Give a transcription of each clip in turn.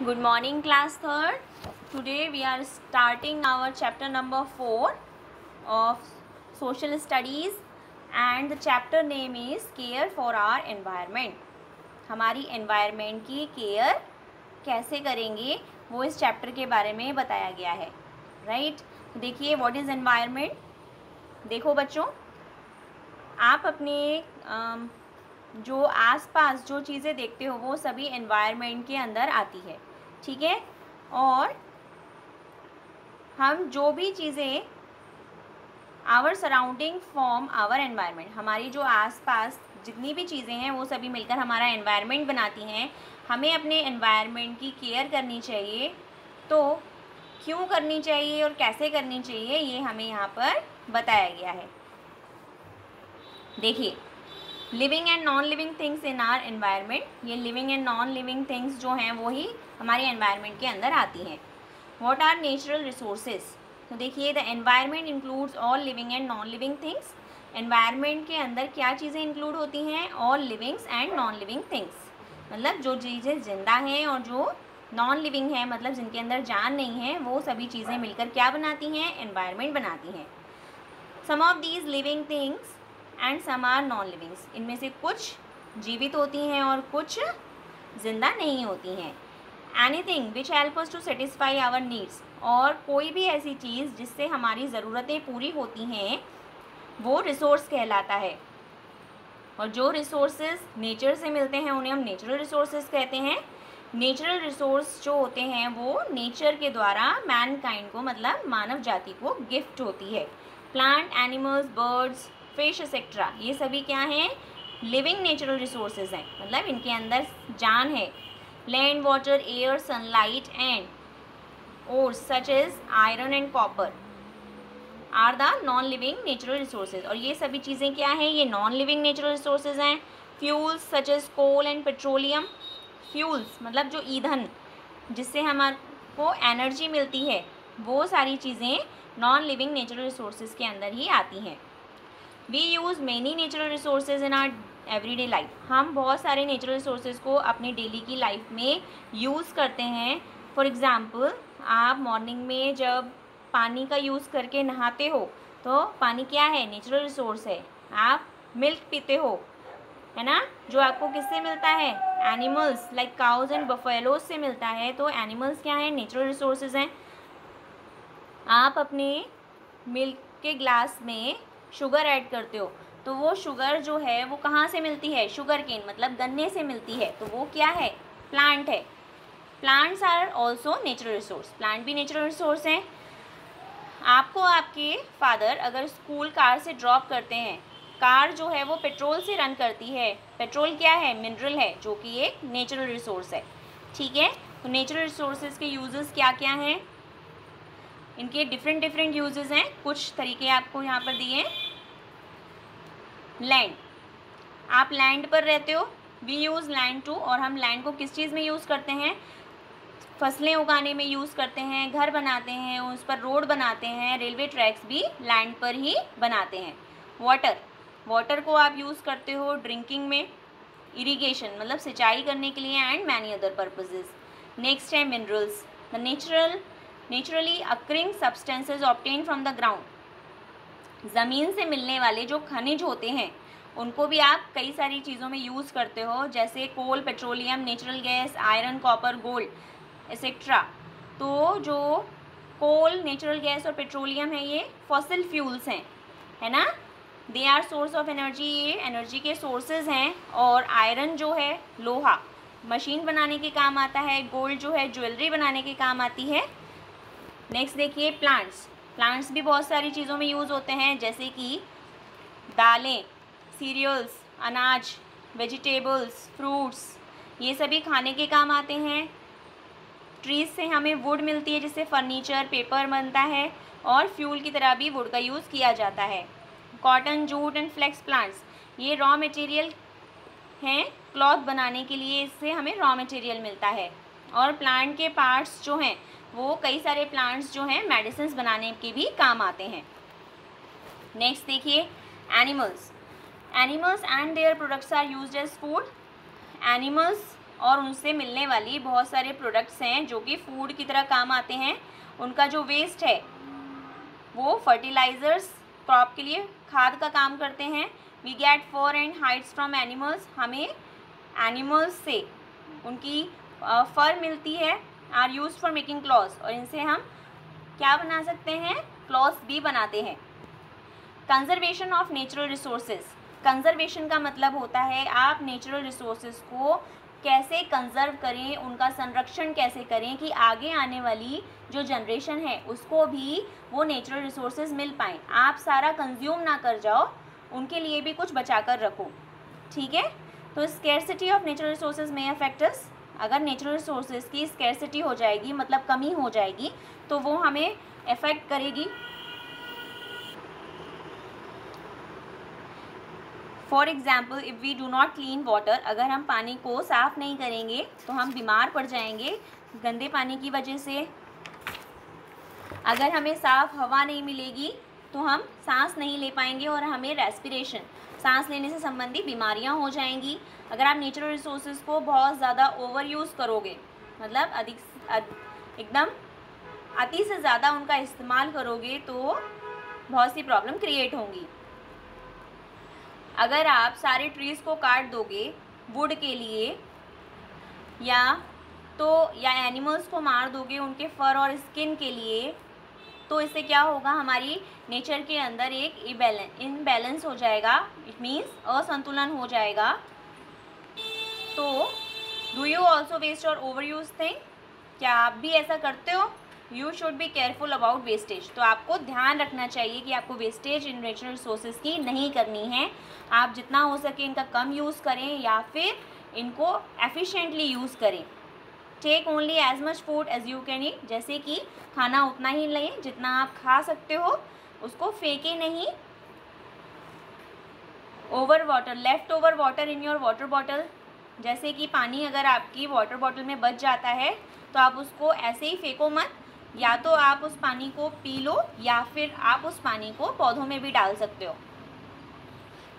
Good morning, class third. Today we are starting our chapter number 4 of social studies and the chapter name is care for our environment. हमारी environment की care कैसे करेंगे वो इस chapter के बारे में बताया गया है, right? देखिए what is environment. देखो बच्चों, आप अपने जो आसपास जो चीज़ें देखते हो वो सभी एनवायरनमेंट के अंदर आती है, ठीक है। और हम जो भी चीज़ें our surrounding form our environment, हमारी जो आसपास जितनी भी चीज़ें हैं वो सभी मिलकर हमारा एनवायरनमेंट बनाती हैं। हमें अपने एनवायरनमेंट की केयर करनी चाहिए, तो क्यों करनी चाहिए और कैसे करनी चाहिए ये हमें यहाँ पर बताया गया है। देखिए, living and non living things in our environment, ये living and non living things जो हैं वो ही हमारे एनवायरनमेंट के अंदर आती हैं। व्हाट आर नेचुरल रिसोर्सेज, तो देखिए the environment includes all living and non living things. Environment के अंदर क्या चीज़ें इंक्लूड होती हैं? All livings and non living things, मतलब जो चीज़ें जिंदा हैं और जो नॉन लिविंग है, मतलब जिनके अंदर जान नहीं है, वो सभी चीज़ें मिलकर क्या बनाती हैं? एनवायरनमेंट बनाती हैं। Some of these living things and some are non livings, इनमें से कुछ जीवित होती हैं और कुछ जिंदा नहीं होती हैं। Anything which help us to satisfy our needs, और कोई भी ऐसी चीज़ जिससे हमारी ज़रूरतें पूरी होती हैं वो रिसोर्स कहलाता है। और जो रिसोर्सेज नेचर से मिलते हैं उन्हें हम नेचुरल रिसोर्सेज कहते हैं। नेचुरल रिसोर्स जो होते हैं वो नेचर के द्वारा मैनकाइंड को, मतलब मानव जाति को गिफ्ट होती है। Plant, animals, birds, fish etcetera, ये सभी क्या हैं? लिविंग नेचुरल रिसोर्सेज हैं, मतलब इनके अंदर जान है। Land, water, air, sunlight and ores such as iron and copper are the non living natural resources, और ये सभी चीज़ें क्या हैं? ये नॉन लिविंग नेचुरल रिसोर्सेज हैं। Fuels such as coal and petroleum, fuels मतलब जो ईंधन जिससे हमारे एनर्जी मिलती है, वो सारी चीज़ें नॉन लिविंग नेचुरल रिसोर्सेज के अंदर ही आती हैं। We use many natural resources in our everyday life, हम बहुत सारे नेचुरल रिसोर्सेज को अपनी डेली की लाइफ में यूज़ करते हैं। फॉर एग्ज़ाम्पल, आप मॉर्निंग में जब पानी का यूज़ करके नहाते हो तो पानी क्या है? नेचुरल रिसोर्स है। आप मिल्क पीते हो, है ना, जो आपको किससे मिलता है? Animals like cows and buffaloes से मिलता है। तो एनिमल्स क्या हैं? नेचुरल रिसोर्सेज हैं। आप अपने मिल्क के ग्लास में शुगर ऐड करते हो तो वो शुगर जो है वो कहाँ से मिलती है? शुगर केन मतलब गन्ने से मिलती है, तो वो क्या है? प्लांट है। Plants are also natural resource, plant भी नेचुरल रिसोर्स हैं। आपको आपके फादर अगर स्कूल कार से ड्रॉप करते हैं, कार जो है वो पेट्रोल से रन करती है। पेट्रोल क्या है? मिनरल है, जो कि एक नेचुरल रिसोर्स है, ठीक है। तो नेचुरल रिसोर्सेज के यूजेस क्या क्या हैं? इनके डिफरेंट यूजेस हैं, कुछ तरीके आपको यहाँ पर दिए हैं। लैंड, आप लैंड पर रहते हो, वी यूज़ लैंड टू, और हम लैंड को किस चीज़ में यूज़ करते हैं? फसलें उगाने में यूज़ करते हैं, घर बनाते हैं, उस पर रोड बनाते हैं, रेलवे ट्रैक्स भी लैंड पर ही बनाते हैं। वाटर, वाटर को आप यूज़ करते हो ड्रिंकिंग में, इरिगेशन मतलब सिंचाई करने के लिए, and many other purposes. Next है minerals, the naturally occurring substances obtain from the ground, ज़मीन से मिलने वाले जो खनिज होते हैं उनको भी आप कई सारी चीज़ों में यूज़ करते हो, जैसे coal, petroleum, natural gas, iron, copper, gold etcetera. तो जो कोल, नेचुरल गैस और पेट्रोलियम है ये फॉसिल फ्यूल्स हैं, है ना, they are source of energy, ये एनर्जी के सोर्सेज हैं। और आयरन जो है लोहा, मशीन बनाने के काम आता है। गोल्ड जो है ज्वेलरी बनाने के काम आती है। नेक्स्ट देखिए प्लांट्स, प्लांट्स भी बहुत सारी चीज़ों में यूज़ होते हैं, जैसे कि दालें, सीरियल्स, अनाज, वेजिटेबल्स, फ्रूट्स, ये सभी खाने के काम आते हैं। ट्रीज से हमें वुड मिलती है जिससे फर्नीचर, पेपर बनता है, और फ्यूल की तरह भी वुड का यूज़ किया जाता है। Cotton, jute and flax plants, ये रॉ मटेरियल हैं क्लॉथ बनाने के लिए, इससे हमें रॉ मटेरियल मिलता है। और प्लांट के पार्ट्स जो हैं वो कई सारे प्लांट्स जो हैं मेडिसिन्स बनाने के भी काम आते हैं। नेक्स्ट देखिए animals, animals and their products are used as food. Animals और उनसे मिलने वाली बहुत सारे प्रोडक्ट्स हैं जो कि फूड की तरह काम आते हैं। उनका जो वेस्ट है वो फर्टिलाइज़र्स, क्रॉप के लिए खाद का काम करते हैं। We get fur and hides from animals, हमें एनिमल्स से उनकी फर मिलती है। Are use for making clothes, और इनसे हम क्या बना सकते हैं, क्लॉथ्स भी बनाते हैं। Conservation of natural resources, conservation का मतलब होता है आप नेचुरल रिसोर्सेज को कैसे कंजर्व करें, उनका संरक्षण कैसे करें कि आगे आने वाली जो जनरेशन है उसको भी वो नेचुरल रिसोर्सेज मिल पाएँ। आप सारा कंज्यूम ना कर जाओ, उनके लिए भी कुछ बचा कर रखो, ठीक है। तो स्कैरसिटी ऑफ नेचुरल रिसोर्सेज में अफेक्ट अस, अगर नेचुरल रिसोर्सेज की स्कैरसिटी हो जाएगी, मतलब कमी हो जाएगी, तो वो हमें अफेक्ट करेगी। For example, if we do not clean water, अगर हम पानी को साफ़ नहीं करेंगे तो हम बीमार पड़ जाएंगे गंदे पानी की वजह से। अगर हमें साफ़ हवा नहीं मिलेगी तो हम सांस नहीं ले पाएंगे और हमें रेस्पिरेशन, सांस लेने से संबंधी बीमारियां हो जाएंगी। अगर आप नेचुरल रिसोर्सेज को बहुत ज़्यादा ओवर यूज़ करोगे, मतलब एकदम अति से ज़्यादा उनका इस्तेमाल करोगे तो बहुत सी प्रॉब्लम क्रिएट होंगी। अगर आप सारे ट्रीज़ को काट दोगे वुड के लिए, या एनिमल्स को मार दोगे उनके फर और स्किन के लिए, तो इससे क्या होगा, हमारी नेचर के अंदर एक इम्बैलेंस हो जाएगा, इट मीन्स असंतुलन हो जाएगा। तो डू यू ऑल्सो वेस्ट और ओवर यूज थिंग, क्या आप भी ऐसा करते हो? You should be careful about wastage, तो आपको ध्यान रखना चाहिए कि आपको वेस्टेज इन नेचुरल रिसोर्सेज की नहीं करनी है। आप जितना हो सके इनका कम यूज़ करें या फिर इनको एफिशिएंटली यूज़ करें। Take only as much food as you can eat, जैसे कि खाना उतना ही लें जितना आप खा सकते हो, उसको फेंके नहीं। Over water, left over water in your water bottle, जैसे कि पानी अगर आपकी वाटर बॉटल में बच जाता है तो आप उसको ऐसे ही फेंको मत, या तो आप उस पानी को पी लो या फिर आप उस पानी को पौधों में भी डाल सकते हो।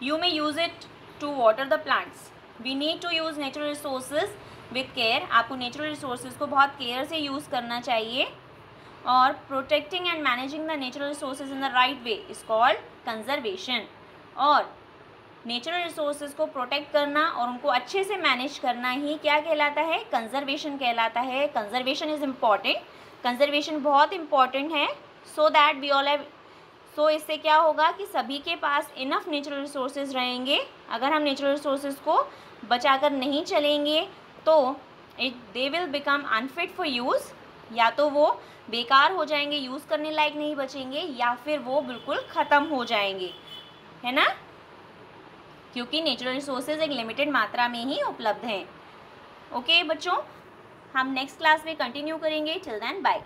You may use it to water the plants, we need to use natural resources with care, आपको नेचुरल रिसोर्सेज को बहुत केयर से यूज़ करना चाहिए। और protecting and managing the natural resources in the right way is called conservation. और natural resources को protect करना और उनको अच्छे से मैनेज करना ही क्या कहलाता है, कंजर्वेशन कहलाता है। कंजर्वेशन इज़ इम्पॉर्टेंट, कंजर्वेशन बहुत इम्पॉर्टेंट है, so that we all have, so इससे क्या होगा कि सभी के पास इनफ नेचुरल रिसोर्सेज रहेंगे। अगर हम नेचुरल रिसोर्सेज को बचाकर नहीं चलेंगे तो they will become unfit for use, या तो वो बेकार हो जाएंगे, यूज़ करने लायक नहीं बचेंगे, या फिर वो बिल्कुल ख़त्म हो जाएंगे, है ना, क्योंकि नेचुरल रिसोर्सेज एक लिमिटेड मात्रा में ही उपलब्ध हैं। ओके बच्चों, हम नेक्स्ट क्लास में कंटिन्यू करेंगे। Till then bye.